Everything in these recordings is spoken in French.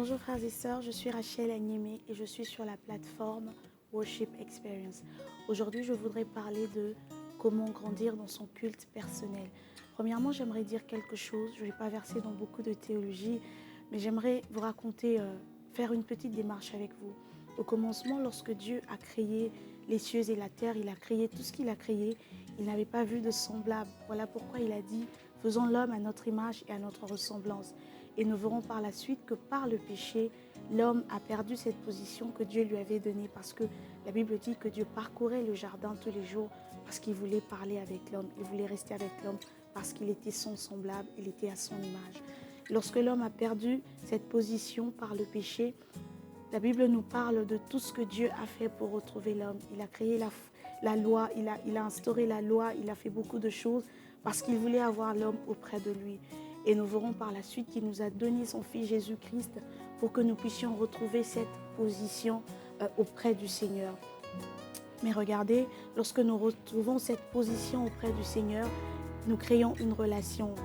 Bonjour frères et sœurs, je suis Rachel Agnimé et je suis sur la plateforme Worship Experience. Aujourd'hui, je voudrais parler de comment grandir dans son culte personnel. Premièrement, j'aimerais dire quelque chose. Je ne vais pas verser dans beaucoup de théologie, mais j'aimerais vous raconter, faire une petite démarche avec vous. Au commencement, lorsque Dieu a créé les cieux et la terre, il a créé tout ce qu'il a créé. Il n'avait pas vu de semblable. Voilà pourquoi il a dit « Faisons l'homme à notre image et à notre ressemblance ». Et nous verrons par la suite que par le péché, l'homme a perdu cette position que Dieu lui avait donnée parce que la Bible dit que Dieu parcourait le jardin tous les jours parce qu'il voulait parler avec l'homme, il voulait rester avec l'homme parce qu'il était son semblable, il était à son image. Lorsque l'homme a perdu cette position par le péché, la Bible nous parle de tout ce que Dieu a fait pour retrouver l'homme. Il a créé la loi, il a instauré la loi, il a fait beaucoup de choses parce qu'il voulait avoir l'homme auprès de lui. Et nous verrons par la suite qu'il nous a donné son Fils Jésus-Christ pour que nous puissions retrouver cette position auprès du Seigneur. Mais regardez, lorsque nous retrouvons cette position auprès du Seigneur, nous créons une relation.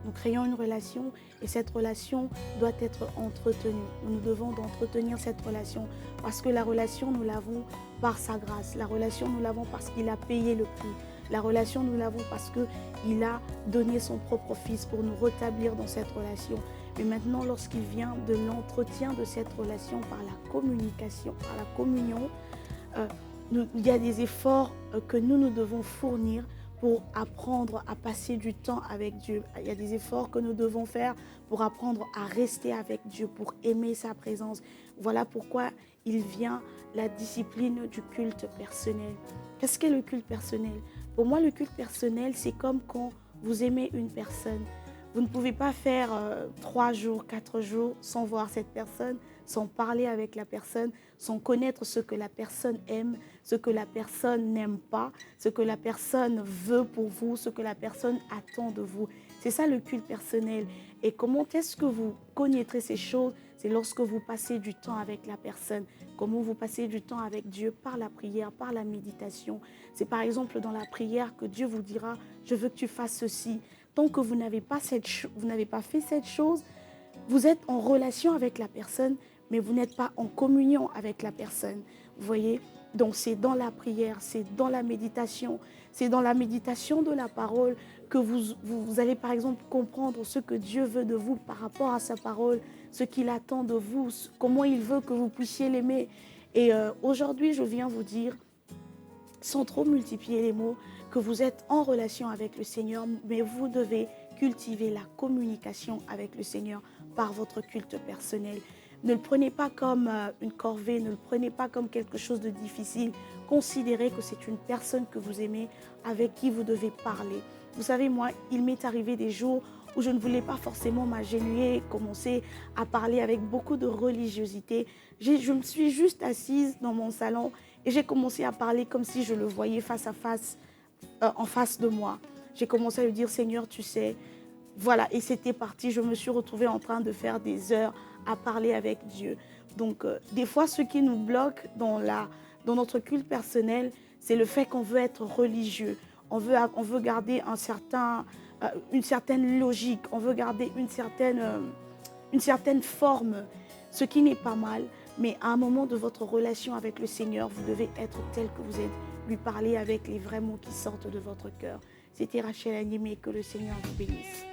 Nous créons une relation et cette relation doit être entretenue. Nous devons d'entretenir cette relation parce que la relation, nous l'avons par sa grâce. La relation, nous l'avons parce qu'il a payé le prix. La relation, nous l'avons parce qu'il a donné son propre Fils pour nous rétablir dans cette relation. Mais maintenant, lorsqu'il vient de l'entretien de cette relation par la communication, par la communion, il y a des efforts que nous devons fournir pour apprendre à passer du temps avec Dieu. Il y a des efforts que nous devons faire pour apprendre à rester avec Dieu, pour aimer sa présence. Voilà pourquoi il vient la discipline du culte personnel. Qu'est-ce qu'est le culte personnel? Pour moi, le culte personnel, c'est comme quand vous aimez une personne. Vous ne pouvez pas faire 3 jours, 4 jours sans voir cette personne, sans parler avec la personne, sans connaître ce que la personne aime, ce que la personne n'aime pas, ce que la personne veut pour vous, ce que la personne attend de vous. C'est ça le culte personnel. Et comment est-ce que vous connaîtrez ces choses? C'est lorsque vous passez du temps avec la personne. Comment vous passez du temps avec Dieu? Par la prière, par la méditation. C'est par exemple dans la prière que Dieu vous dira « Je veux que tu fasses ceci ». Tant que vous n'avez pas fait cette chose, vous êtes en relation avec la personne, mais vous n'êtes pas en communion avec la personne. Vous voyez? Donc c'est dans la prière, c'est dans la méditation, c'est dans la méditation de la parole que vous allez par exemple comprendre ce que Dieu veut de vous par rapport à sa parole, ce qu'il attend de vous, comment il veut que vous puissiez l'aimer. Et aujourd'hui, je viens vous dire, sans trop multiplier les mots, que vous êtes en relation avec le Seigneur, mais vous devez cultiver la communication avec le Seigneur par votre culte personnel. Ne le prenez pas comme une corvée, ne le prenez pas comme quelque chose de difficile. Considérez que c'est une personne que vous aimez, avec qui vous devez parler. Vous savez, moi, il m'est arrivé des jours où je ne voulais pas forcément m'agenouiller, commencer à parler avec beaucoup de religiosité. Je me suis juste assise dans mon salon et j'ai commencé à parler comme si je le voyais face à face, en face de moi. J'ai commencé à lui dire, Seigneur, tu sais, voilà, et c'était parti. Je me suis retrouvée en train de faire des heures à parler avec Dieu. Donc, des fois, ce qui nous bloque dans notre culte personnel, c'est le fait qu'on veut être religieux. On veut garder une certaine logique, on veut garder une certaine forme, ce qui n'est pas mal. Mais à un moment de votre relation avec le Seigneur, vous devez être tel que vous êtes, lui parler avec les vrais mots qui sortent de votre cœur. C'était Rachel Agnimé, que le Seigneur vous bénisse.